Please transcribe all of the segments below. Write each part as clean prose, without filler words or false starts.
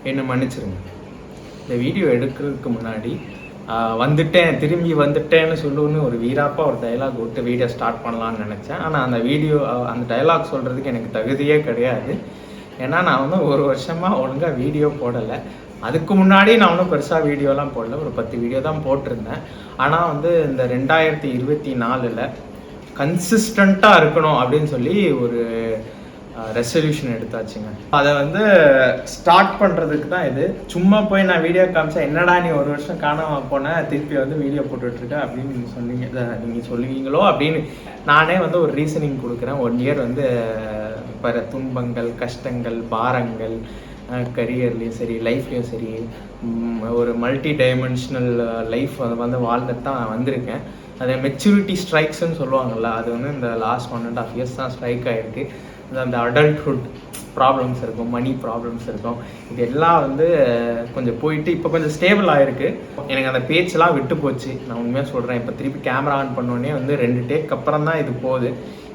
என்ன மன்னிச்சிருங்க. இந்த வீடியோ எடுக்கிறதுக்கு முன்னாடி திரும்பி வந்துட்டேன்னு சொல்லுன்னு ஒரு வீராப்பா ஒரு டைலாக் விட்டு வீடியோ ஸ்டார்ட் பண்ணலான்னு நினச்சேன். ஆனால் அந்த டைலாக் சொல்கிறதுக்கு எனக்கு தகுதியே கிடையாது. ஏன்னா நான் வந்து ஒரு வருஷமாக ஒழுங்காக வீடியோ போடலை. அதுக்கு முன்னாடி நான் ஒன்றும் பெருசாக வீடியோலாம் போடல, ஒரு 10 வீடியோ தான் போட்டிருந்தேன். ஆனால் வந்து இந்த 2024 கன்சிஸ்டண்ட்டாக இருக்கணும் அப்படின்னு சொல்லி ஒரு ரெசல்யூஷன் எடுத்தாச்சுங்க. அதை வந்து ஸ்டார்ட் பண்ணுறதுக்கு தான் இது. சும்மா போய் நான் வீடியோ காமிச்சா என்னடா நீ ஒரு வருஷம் காணாமல் போனேன் திருப்பி வந்து வீடியோ போட்டுட்ருக்க அப்படின்னு நீங்கள் சொல்லுவீங்களோ அப்படின்னு நானே வந்து ஒரு ரீசனிங் கொடுக்குறேன். 1 இயர் வந்து பல துன்பங்கள், கஷ்டங்கள், பாரங்கள், கரியர்லேயும் சரி, லைஃப்லேயும் சரி, ஒரு மல்டி டைமென்ஷனல் லைஃப் வந்து வாழ்ந்துட்டு தான் வந்திருக்கேன். அது மெச்சூரிட்டி ஸ்ட்ரைக்ஸ்ன்னு சொல்லுவாங்கள்ல, அது வந்து இந்த லாஸ்ட் 1.5 இயர்ஸ் தான் ஸ்ட்ரைக் ஆகிருக்கு. அந்த அடல்ட்ஹுட் ப்ராப்ளம்ஸ் இருக்கும், மணி ப்ராப்ளம்ஸ் இருக்கும், இது எல்லாம் வந்து கொஞ்சம் போயிட்டு இப்போ கொஞ்சம் ஸ்டேபிள் ஆகிருக்கு. எனக்கு அந்த பேச்செல்லாம் விட்டு போச்சு, நான் உண்மையாக சொல்கிறேன். இப்போ திருப்பி கேமரா ஆன் பண்ணோடனே வந்து 2 டேக் அப்புறம் தான் இது போகுது.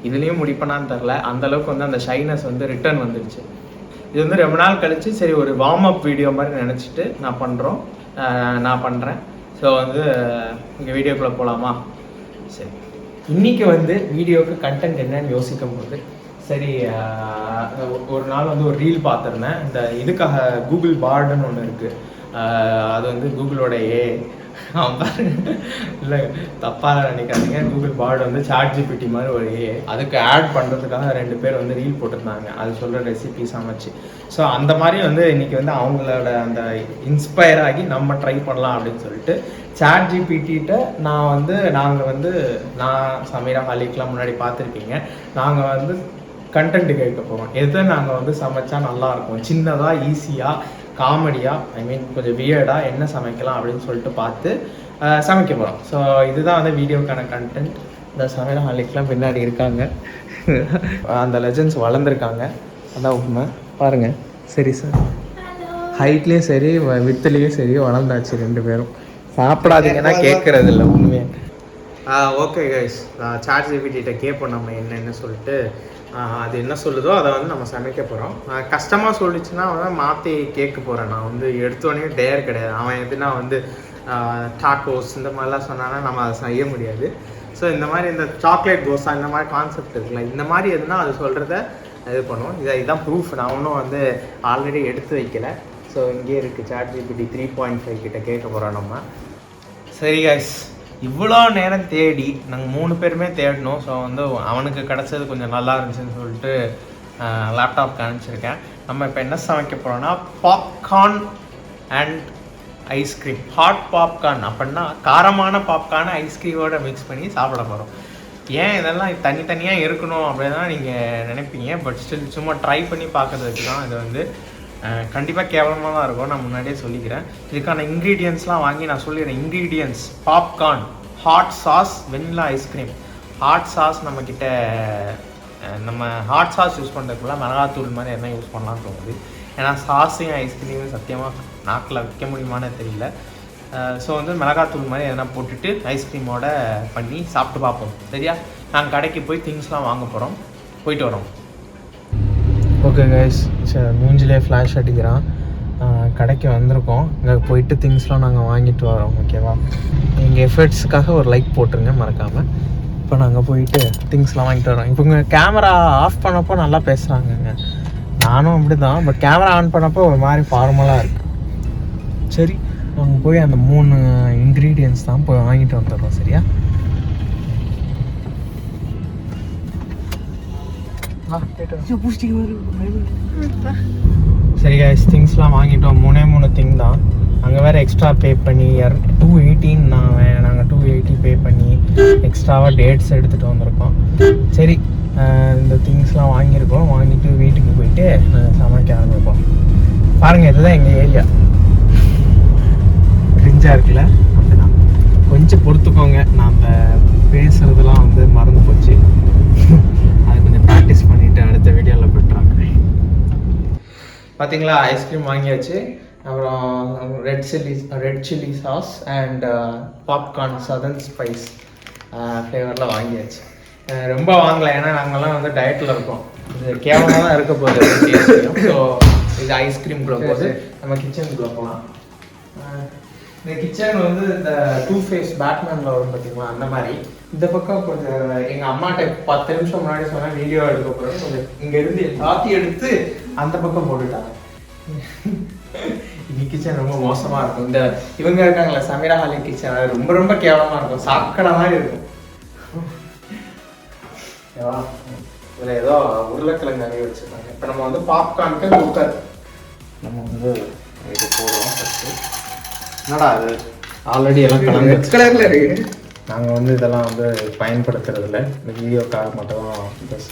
இதுலேயும் முடிப்பேனான்னு தெரில. அந்தளவுக்கு வந்து அந்த ஷைனஸ் வந்து ரிட்டர்ன் வந்துடுச்சு. இது வந்து ரொம்ப நாள் கழித்து சரி ஒரு வார்ம் அப் வீடியோ மாதிரி நினச்சிட்டு நான் பண்ணுறேன். ஸோ வந்து இங்கே வீடியோக்குள்ளே போகலாமா? சரி, இன்றைக்கி வந்து வீடியோவுக்கு கண்டென்ட் என்னன்னு யோசிக்கும் போது சரி, ஒரு நாள் வந்து ஒரு ரீல் பார்த்துருந்தேன். இந்த இதுக்காக கூகுள் பார்டுன்னு ஒன்று இருக்குது. அது வந்து கூகுளோட இல்லை தப்பாக நினைக்காதீங்க. கூகுள் பார்டு வந்து ChatGPT மாதிரி ஒரு அதுக்கு ஆட் பண்ணுறதுக்காக 2 பேர் வந்து ரீல் போட்டிருந்தாங்க. அது சொல்கிற ரெசிபி சமைச்சு. ஸோ அந்த மாதிரி வந்து இன்றைக்கி வந்து அவங்களோட அந்த இன்ஸ்பயர் ஆகி நம்ம ட்ரை பண்ணலாம் அப்படின்னு சொல்லிட்டு ChatGPT நான் சமீரா ஹாலிக்லாம் முன்னாடி பார்த்துருக்கீங்க. நாங்கள் வந்து கண்டென்ட் கேட்க போகிறோம். எதை நாங்கள் வந்து சமைச்சா நல்லாயிருக்கும், சின்னதாக, ஈஸியாக, காமெடியாக, கொஞ்சம் வியர்டாக என்ன சமைக்கலாம் அப்படின்னு சொல்லிட்டு பார்த்து சமைக்க போகிறோம். ஸோ இதுதான் வந்து வீடியோக்கான கண்டென்ட். இந்த சமையல் ஹாலிக்லாம் பின்னாடி இருக்காங்க. அந்த லெஜண்ட்ஸ் வளர்ந்துருக்காங்க, அதான் உண்மை. பாருங்கள், சரி சார், ஹைட்லேயும் சரி வித்துலேயும் சரி வளர்ந்தாச்சு 2 பேரும். சாப்பிடாதீங்கன்னா கேட்குறது இல்லை உண்மையாக. ஓகே கைஸ், ChatGPT கேட்போம் நம்ம என்னென்னு சொல்லிட்டு. அது என்ன சொல்லுதோ அதை வந்து நம்ம சமைக்க போகிறோம். கஷ்டமாக சொல்லிச்சுன்னா வந்து மாற்றி கேட்க போகிறேன். நான் வந்து எடுத்தோடனே டேர் கிடையாது. அவன் எதுனா வந்து டாக்கோஸ் இந்த மாதிரிலாம் சொன்னான்னா நம்ம அதை செய்ய முடியாது. ஸோ இந்த மாதிரி இந்த சாக்லேட் தோசை இந்த மாதிரி கான்செப்ட் இருக்குல்ல, இந்த மாதிரி எதுனா அது சொல்கிறத இது பண்ணுவோம். இதுதான் ப்ரூஃப். நான் ஒன்றும் வந்து ஆல்ரெடி எடுத்து வைக்கல. ஸோ இங்கே இருக்குது ChatGPT 3.5 கிட்ட கேட்க போகிறோம் நம்ம. சரி கைஸ், இவ்வளோ நேரம் தேடி நாங்கள் 3 பேருமே தேடினோம். ஸோ வந்து அவனுக்கு கிடச்சது கொஞ்சம் நல்லா இருந்துச்சுன்னு சொல்லிட்டு லேப்டாப் காமிச்சிருக்கேன். நம்ம இப்போ என்ன சமைக்க போகிறோன்னா popcorn and ice cream. Hot popcorn அப்படின்னா காரமான பாப்கார்னை ஐஸ்கிரீமோட மிக்ஸ் பண்ணி சாப்பிட போகிறோம். ஏன் இதெல்லாம் தனித்தனியாக இருக்கணும் அப்படின்னா நீங்கள் நினைப்பீங்க. பட் ஸ்டில் சும்மா ட்ரை பண்ணி பார்க்குறதுக்கு தான். இது வந்து கண்டிப்பாக கேவலமாக தான் இருக்கும், நான் முன்னாடியே சொல்லிக்கிறேன். இதுக்கான இன்க்ரீடியன்ட்ஸ்லாம் வாங்கி நான் சொல்லிடுறேன். Ingredients: popcorn, hot sauce, vanilla ice cream. Hot sauce நம்மக்கிட்ட நம்ம ஹாட் சாஸ் யூஸ் பண்ணுறதுக்குள்ள மிளகாத்தூள் மாதிரி என்ன யூஸ் பண்ணலான்னு தோணுது. ஏன்னா சாஸையும் ஐஸ்கிரீமும் சத்தியமாக நாக்கில் வைக்க முடியுமான்னு தெரியல. ஸோ வந்து மிளகாத்தூள் மாதிரி எதனா போட்டுட்டு ஐஸ்கிரீமோட பண்ணி சாப்பிட்டு பார்ப்போம். சரியா? நாங்கள் கடைக்கு போய் திங்ஸ்லாம் வாங்க போகிறோம், போயிட்டு வரோம். ஓகே கைஸ், மூஞ்சிலே ஃப்ளாஷ் அடிக்கிறான். கடைக்கு வந்திருக்கோம். இங்கே போயிட்டு திங்ஸ்லாம் நாங்கள் வாங்கிட்டு வரோம். ஓகேவா? எங்கள் எஃபர்ட்ஸுக்காக ஒரு லைக் போட்டுருங்க மறக்காமல். இப்போ நாங்கள் போயிட்டு திங்ஸ்லாம் வாங்கிட்டு வரோம். இப்போ இங்கே கேமரா ஆஃப் பண்ணப்போ நல்லா பேசுகிறாங்கங்க. நானும் அப்படி தான். பட் கேமரா ஆன் பண்ணப்போ ஒரு மாதிரி ஃபார்மலாக இருக்குது. சரி, நாங்கள் போய் அந்த 3 இன்க்ரீடியன்ட்ஸ் தான் போய் வாங்கிட்டு வந்துடுறோம். சரியா? சரி கைஸ், திங்ஸ்லாம் வாங்கிட்டோம். 3 திங் தான். அங்கே வேறு எக்ஸ்ட்ரா பே பண்ணி 218 நாங்கள் 280 பே பண்ணி எக்ஸ்ட்ராவாக டேட்ஸ் எடுத்துகிட்டு வந்திருக்கோம். சரி, இந்த திங்ஸ்லாம் வாங்கிட்டு வீட்டுக்கு போயிட்டு சமைக்க ஆரம்பிப்போம். பாருங்கள், இதுதான் எங்கள் ஏரியா. கிரிஞ்சாக இருக்குல்ல? அப்படிதான். கொஞ்சம் பொறுத்துக்கோங்க, நான் அந்த பேசுகிறதுலாம் வந்து மறந்து போச்சு. அது கொஞ்சம் ப்ராக்டிஸ் பண்ணிவிட்டு அடுத்த வீடியோவில் போட்டுறாங்க. பார்த்தீங்களா, ஐஸ்கிரீம் வாங்கியாச்சு. அப்புறம் red chilli sauce and popcorn southern spice ஃப்ளேவரில் வாங்கியாச்சு. ரொம்ப வாங்கலை, ஏன்னா நாங்கள்லாம் வந்து டயட்டில் இருக்கோம். இது கேவலமாக தான் இருக்க போகுது டேஸ்ட்லையும். ஸோ இது ஐஸ்கிரீம்குள்ளே போகுது. நம்ம கிச்சனுக்குள்ளே போகலாம். இந்த கிச்சன் வந்து இந்த 2 ஃபேஸ் பேட்மேனில் வரும் பார்த்தீங்களா, அந்த மாதிரி. இந்த பக்கம் கொஞ்சம் எங்கள் அம்மாட்ட 10 நிமிஷம் முன்னாடி சொன்னால் வீடியோ எடுக்க போகிறோம், கொஞ்சம் இங்கேருந்து எல்லாத்தையும் எடுத்து அந்த பக்கம் போட்டுட்டாங்க. இந்த கிச்சன் ரொம்ப மோசமாக இருக்கும். இந்த இவங்க இருக்காங்களே சமீரா ஹாலி கிச்சன், அது ரொம்ப ரொம்ப கேவலமாக இருக்கும், சாக்கடை மாதிரி இருக்கும். இதில் ஏதோ உருளைக்கிழங்கு நிறைய வச்சுருக்காங்க. இப்போ நம்ம வந்து பாப்கார்னுக்கு குக்கர் நம்ம வந்து இது போடுவோம் ஃபஸ்ட்டு. என்னடா அது ஆல்ரெடி எல்லாம் கலந்து கலரில் இருக்குது. நாங்கள் வந்து இதெல்லாம் வந்து பயன்படுத்துறதில்ல, இந்த வீடியோக்காக மட்டும் தான்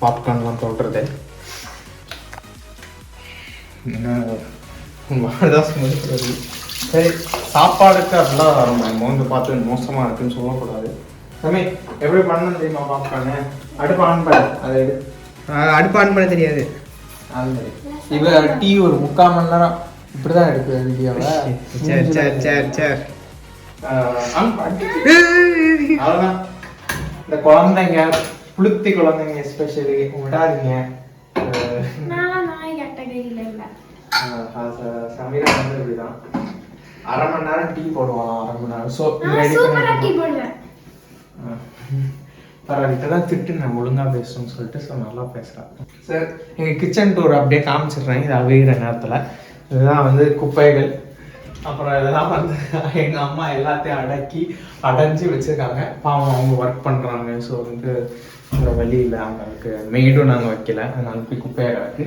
பாப்கார்ன்லாம் தோன்றுறது. தான் ஸ்மெல்றது. சரி, சாப்பாடுக்கு அப்படிலாம் நம்ம மோந்து பார்த்து மோசமாக இருக்குன்னு சொல்லக்கூடாது. சமி எப்படி பண்ணணும் தெரியுமா பாப்கார்னு? அடுப்பு ஆன் பண்ண, அது அடுப்பு ஆன் பண்ண தெரியாது. அது இவ டீ ஒரு 3/4 மணி நேரம் இப்படிதான் எடுக்குது வீடியோவை. அவ்வளோதான். இந்த குழந்தைங்க புளுத்தி குழந்தைங்க எஸ்பெஷலி விடாதீங்க. சமீரா வந்து இப்படிதான் 1/2 மணி நேரம் டீ போடுவாங்க, 1/2 மணி நேரம். ஸோ பரவாயில்ல தான் திட்டுனேன் ஒழுங்காக பேசணும்னு சொல்லிட்டு. ஸோ நல்லா பேசுகிறேன் சார். எங்கள் கிச்சன் டூர் அப்படியே காமிச்சிடுறேன் இது அவிகிற நேரத்தில். இதுதான் வந்து குப்பைகள். அப்புறம் இதெல்லாம் வந்து எங்கள் அம்மா எல்லாத்தையும் அடைஞ்சி வச்சுருக்காங்க. பாவம் அவங்க ஒர்க் பண்ணுறாங்க. ஸோ வந்து வழி இல்லை, அவங்களுக்கு மெய்டும் நாங்கள் வைக்கல, அதனால போய் குப்பையாக கிடக்கு.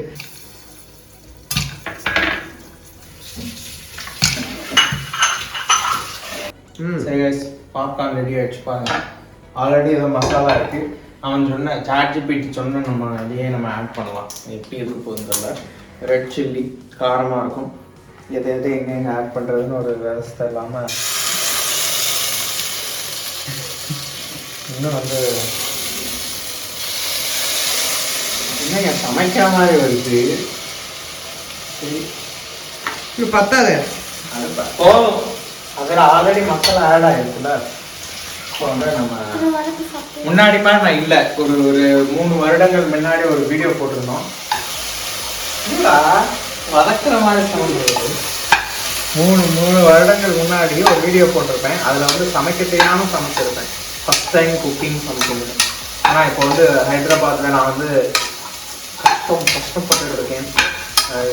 சரி கைஸ், பாப்கார்ன் ரெடி ஆகிடுச்சு பாருங்க. ஆல்ரெடி ஏதோ மசாலா இருக்குது. அவன் சொன்ன ChatGPT சொன்ன நம்ம இதையே நம்ம ஆட் பண்ணலாம். எப்படி இருக்க போகுதுன்னு தெரியல. ரெட் சில்லி காரமாக இருக்கும். எதை எங்கெங்கே ஆட் பண்ணுறதுன்னு ஒரு விவசாய இல்லாமல் இன்னும் வந்து என்னங்க சமைக்கிற மாதிரி வருது. சரி இன்னும் பத்தாது. ஓ, அதில் ஆல்ரெடி மசாலா ஆட் ஆகிருக்குல்ல. இப்போ வந்து நம்ம முன்னாடி மாதிரி நான் இல்லை, ஒரு 3 வருடங்கள் முன்னாடி ஒரு வீடியோ போட்டிருந்தோம். இல்லா வதக்குற மாதிரி சவுண்ட் வருது. 3 வருடங்கள் முன்னாடி ஒரு வீடியோ போட்டிருப்பேன். அதில் வந்து சமைக்க தெரியாமல் சமைச்சிருப்பேன். ஃபஸ்ட் டைம் குக்கிங் சமைக்கிறது. ஆனால் இப்போ வந்து ஹைதராபாத்தில் நான் வந்து கஷ்டப்பட்டு இருக்கேன்.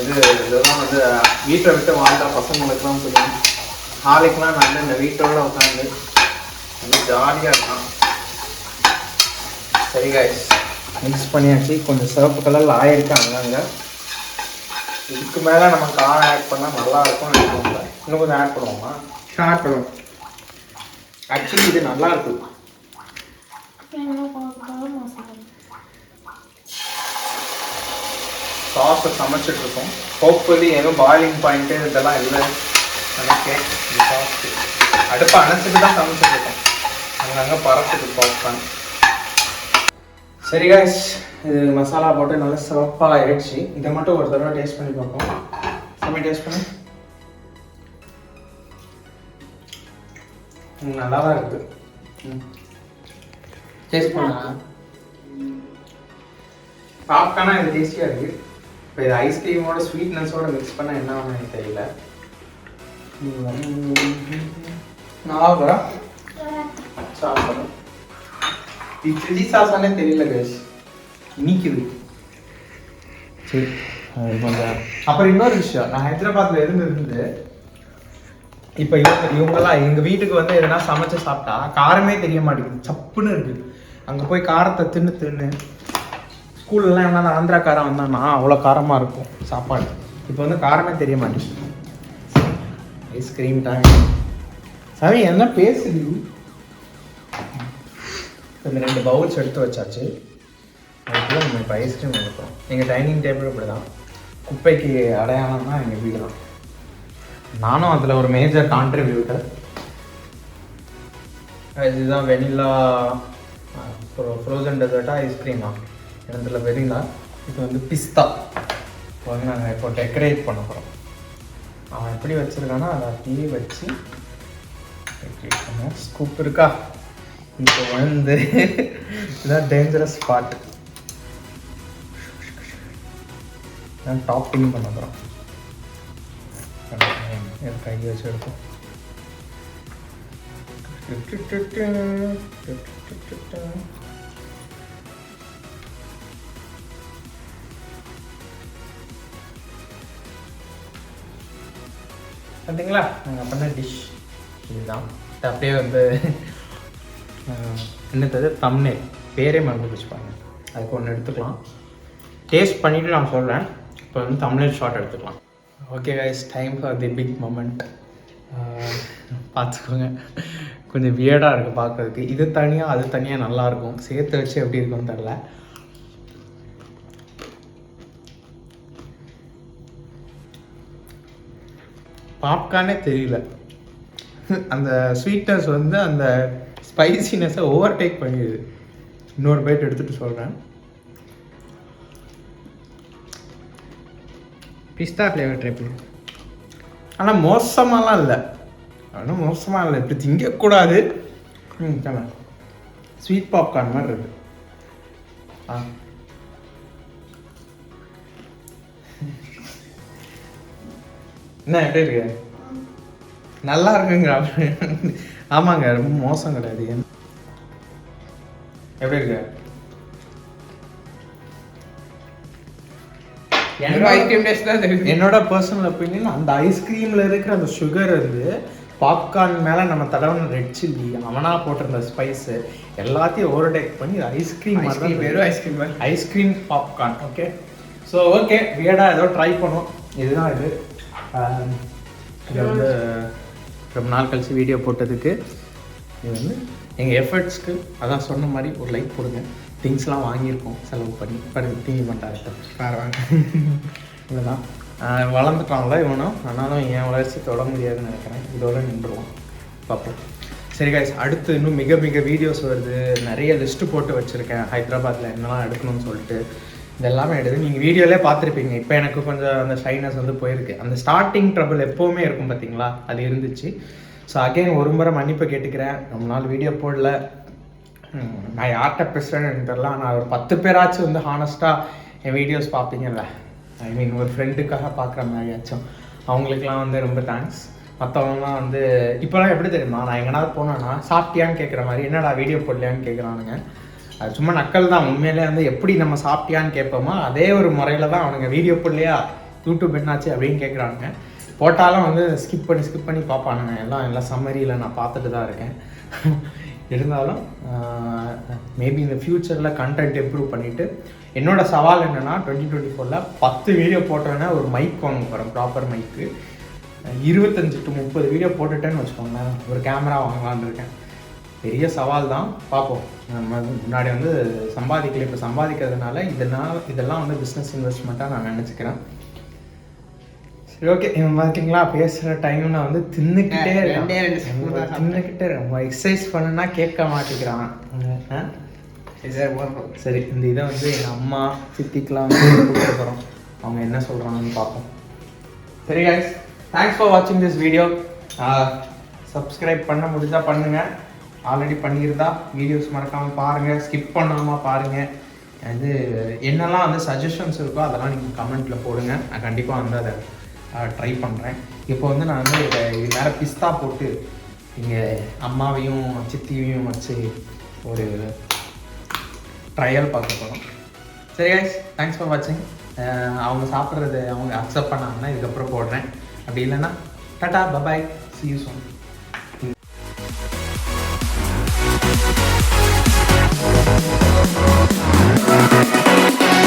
இதெல்லாம் வந்து வீட்டை விட்டு வாழ்ந்த பசங்களுக்குலாம் சொல்லுவேன். நாளைக்கெலாம் நான் இந்த வீட்டோட உட்காந்து வந்து ஜாலியாக இருக்கான். சரி காய்ஸ், மிக்ஸ் பண்ணியாச்சு. கொஞ்சம் சிவப்பு கலரில் ஆயிருக்கு அங்கங்க. இதுக்கு மேலே நம்ம காரம் ஆட் பண்ணால் நல்லா இருக்கும்னு நினைக்கிறோம்ல. இன்னும் கொஞ்சம் ஆட் பண்ணுவோமா? ஆட் பண்ணுவோம். ஆக்சுவலி இது நல்லா இருக்கு. சாஸை சமைச்சிட்டு இருக்கோம். ஹோப்ஃபுல்லி எதுவும் பாயிலிங் பாயிண்ட்டு இதெல்லாம் இல்லை நினைக்கிறேன். சாஸ் அடுப்பை அணைச்சிட்டு தான் சமைச்சிட்டு இருக்கோம். அங்கங்கே பறக்குது பாப்கார்ன். சரி காய்ஸ், இது மசாலா போட்டு நல்லா சிவப்பாக ஆயிடுச்சு. இதை மட்டும் ஒரு தடவை டேஸ்ட் பண்ணி பார்ப்போம். டேஸ்ட் பண்ணு. நல்லா தான் இருக்கு. டேஸ்ட் பண்ணா பாப்கார்னா இது டேஸ்டியாக இருக்கு. இப்போ இது ஐஸ்கிரீமோட ஸ்வீட்னஸோட மிக்ஸ் பண்ணால் என்ன ஆகும் எனக்கு தெரியல. நல்லா இருக்கா? சாப்பிடணும். சில்லி சாஸானே தெரியல கைஸ், இனிக்குது. சரி, அது கொஞ்சம். அப்புறம் இன்னொரு விஷயம், நான் ஹைதராபாத்தில் இருந்து இப்போ இவங்கெல்லாம் எங்கள் வீட்டுக்கு வந்து எதனா சமைச்சு சாப்பிட்டா காரமே தெரிய மாட்டேங்குது, சப்புன்னு இருக்குது. அங்கே போய் காரத்தை தின்னு ஸ்கூல்லலாம் என்ன ஆந்திராக்காரன் வந்தான்னா அவ்வளோ காரமாக இருக்கும் சாப்பாடு. இப்போ வந்து காரமே தெரிய மாட்டேங்குது. Ice cream time. சரி, என்ன பேசுது? இந்த 2 பவுல்ஸ் எடுத்து வச்சாச்சு. அதுக்குள்ள நம்ம இப்போ ஐஸ்கிரீம் எடுக்கிறோம். எங்கள் டைனிங் டேபிள் இப்படி தான். குப்பைக்கு அடையாளம் தான் எங்கள் வீடு தான். நானும் அதில் ஒரு மேஜர் கான்ட்ரிபியூட்டர். இதுதான் வெனிலா ஃப்ரோசன் டெசர்ட்டாக ஐஸ்கிரீமா இடத்துல வெனிலா. இது வந்து பிஸ்தா. இப்போ வந்து நாங்கள் இப்போ டெக்கரேட் பண்ண போகிறோம். அவன் எப்படி வச்சுருக்கானா அதை அப்படியே வச்சு டெக்கரேட் பண்ணுவோம். ஸ்கூப் இருக்கா? இப்போ வந்து இதுதான் டேஞ்சரஸ் ஸ்பாட். நான் டாப்பிங் பண்ண போகிறோம். கை வச்சு எடுப்போம். பார்த்தீங்களா நாங்கள் பண்ண டிஷ் இதுதான். அப்படியே வந்து என்னது தம்ப்நெயில் பேரே மறந்து வச்சுப்பாங்க. அதுக்கு ஒன்று எடுத்துக்கலாம். டேஸ்ட் பண்ணிவிட்டு நான் சொல்கிறேன். இப்போ வந்து தம்ப்நெயில் ஷார்ட் எடுத்துக்கலாம். Okay guys, time for the big moment. பார்த்துக்கோங்க, கொஞ்சம் வியர்டாக இருக்குது பார்க்குறதுக்கு. இது தனியாக அது தனியாக நல்லாயிருக்கும். சேர்த்து வச்சு எப்படி இருக்குன்னு தெரில. பாப்கார்னே தெரியல. அந்த ஸ்வீட்னஸ் வந்து அந்த ஸ்பைசினஸை ஓவர்டேக் பண்ணிடுது. இன்னொரு பைட் எடுத்துகிட்டு சொல்கிறேன். பிஸ்தா ஃப்ளேவர் ட்ரை பண்ணு. ஆனால் மோசமாலாம் இல்லை, ஆனால் மோசமாக இல்லை. இப்படி திங்கக்கூடாது. ஸ்வீட் பாப்கார்ன் மாதிரி இருக்கு. என்ன எப்படி இருக்கு? நல்லா இருக்குங்க. ஆமாங்க, ரொம்ப மோசம் கிடையாது. எப்படி இருக்கு? ஐஸ்கிரீம் டேஸ்ட் தான் தெரியுது. என்னோட பர்சனல் ஒப்பீனியன், அந்த ஐஸ்கிரீமில் இருக்கிற அந்த சுகர் வந்து பாப்கார்ன் மேலே நம்ம தடவை ரெட் சில்லி அவனாக போட்டிருந்த ஸ்பைஸு எல்லாத்தையும் ஓவர்டேக் பண்ணி ஐஸ்கிரீம் வெறும் ice cream ice cream popcorn. Okay, so okay, வியர்டாக ஏதோ ட்ரை பண்ணுவோம். இதுதான் இது. இது வந்து ரொம்ப நாள் கழிச்சு வீடியோ போட்டதுக்கு இது வந்து எங்கள் எஃபர்ட்ஸ்க்கு அதான் சொன்ன மாதிரி ஒரு லைக் கொடுங்க. திங்ஸ்லாம் வாங்கியிருக்கோம் செலவு பண்ணி தீனி பண்ணிட்டாரு. பரவாயில்ல, இவ்வளோதான். வளர்ந்துட்டாங்களா இவனும், ஆனாலும் என் வளர்ச்சி தொட முடியாதுன்னு நினைக்கிறேன். இதோட நின்றுவோம், பார்ப்போம். சரி கைஸ், அடுத்து இன்னும் மிக மிக வீடியோஸ் வருது. நிறைய லிஸ்ட்டு போட்டு வச்சுருக்கேன் ஹைதராபாத்தில் என்னெல்லாம் எடுக்கணும்னு சொல்லிட்டு. இதெல்லாமே எடுத்து நீங்கள் வீடியோலே பார்த்துருப்பீங்க. இப்போ எனக்கு கொஞ்சம் அந்த ஷைனஸ் வந்து போயிருக்கு. அந்த ஸ்டார்டிங் ட்ரபிள் எப்போவுமே இருக்கும் பார்த்தீங்களா, அது இருந்துச்சு. ஸோ அகெயின் ஒரு முறை மன்னிப்பு கேட்டுக்கிறேன். ரொம்ப நாள் வீடியோ போடல. நான் யார்கிட்ட பேசுகிறேன்னு எனக்கு தெரியல. நான் ஒரு 10 பேராச்சும் வந்து ஹானஸ்ட்டாக என் வீடியோஸ் பார்ப்பீங்கல்ல, ஐ மீன் ஒரு ஃப்ரெண்டுக்காக பார்க்குற மாதிரியாச்சும், அவங்களுக்குலாம் வந்து ரொம்ப தேங்க்ஸ். மற்றவங்கலாம் வந்து இப்போலாம் எப்படி தெரியுமா, நான் எங்கேனாவது போனேன்னா சாப்பிட்டியான்னு கேட்குற மாதிரி, என்னடா வீடியோ போடலையான்னு கேட்குறானுங்க. அது சும்மா நக்கல் தான். உண்மையிலே வந்து எப்படி நம்ம சாப்பிட்டியான்னு கேட்போமோ அதே ஒரு முறையில் தான் அவனுங்க வீடியோ போடலையா யூடியூப் என்னாச்சு அப்படின்னு கேட்குறானுங்க. போட்டாலும் வந்து ஸ்கிப் பண்ணி பார்ப்பானுங்க. எல்லாம் சம்மரியில் நான் பார்த்துட்டு தான் இருக்கேன். இருந்தாலும் மேபி இந்த ஃப்யூச்சரில் கண்டென்ட் இம்ப்ரூவ் பண்ணிவிட்டு, என்னோடய சவால் என்னென்னா 2024 10 வீடியோ போட்டோன்னா ஒரு மைக் வாங்க போகிறேன், ப்ராப்பர் மைக்கு. 25 to 30 வீடியோ போட்டுட்டேன்னு வச்சுக்கோங்களேன், ஒரு கேமரா வாங்கலான்னு இருக்கேன். பெரிய சவால் தான், பார்ப்போம். நம்ம முன்னாடி வந்து சம்பாதிக்கல, இப்போ சம்பாதிக்கிறதுனால இதெல்லாம் வந்து பிஸ்னஸ் இன்வெஸ்ட்மெண்ட்டாக நான் நினச்சிக்கிறேன். சரி, ஓகே. இவன் பார்த்தீங்களா பேசுகிற டைம் நான் வந்து தின்னுக்கிட்டே ரொம்ப எக்ஸசைஸ் பண்ணுன்னா கேட்க மாட்டேங்கிறான். சரி, இந்த இதை வந்து எங்கள் அம்மா சித்திக்கெலாம் வந்து கொடுத்துருக்குறோம். அவங்க என்ன சொல்கிறாங்கன்னு பார்ப்போம். சரி கைஸ், தேங்க்ஸ் ஃபார் வாட்சிங் திஸ் வீடியோ. சப்ஸ்கிரைப் பண்ண முடிஞ்சால் பண்ணுங்கள். ஆல்ரெடி பண்ணியிருந்தா வீடியோஸ் மறக்காமல் பாருங்கள், ஸ்கிப் பண்ணாமல் பாருங்கள். அது என்னெல்லாம் வந்து சஜஷன்ஸ் இருக்கோ அதெல்லாம் நீங்கள் கமெண்ட்டில் போடுங்க. நான் கண்டிப்பாக வந்து அதை ட்ரை பண்ணுறேன். இப்போ வந்து நான் வந்து இது மேலே பிஸ்தா போட்டு இங்கே அம்மாவையும் சித்தியையும் வச்சு ஒரு ட்ரையல் பார்க்க போகிறோம். சரி கைஸ், தேங்க்ஸ் ஃபார் வாட்சிங். அவங்க சாப்பிட்றது அவங்க அக்செப்ட் பண்ணாங்கன்னா இதுக்கப்புறம் போடுறேன். அப்படி இல்லைன்னா Tata bye bye, see you soon.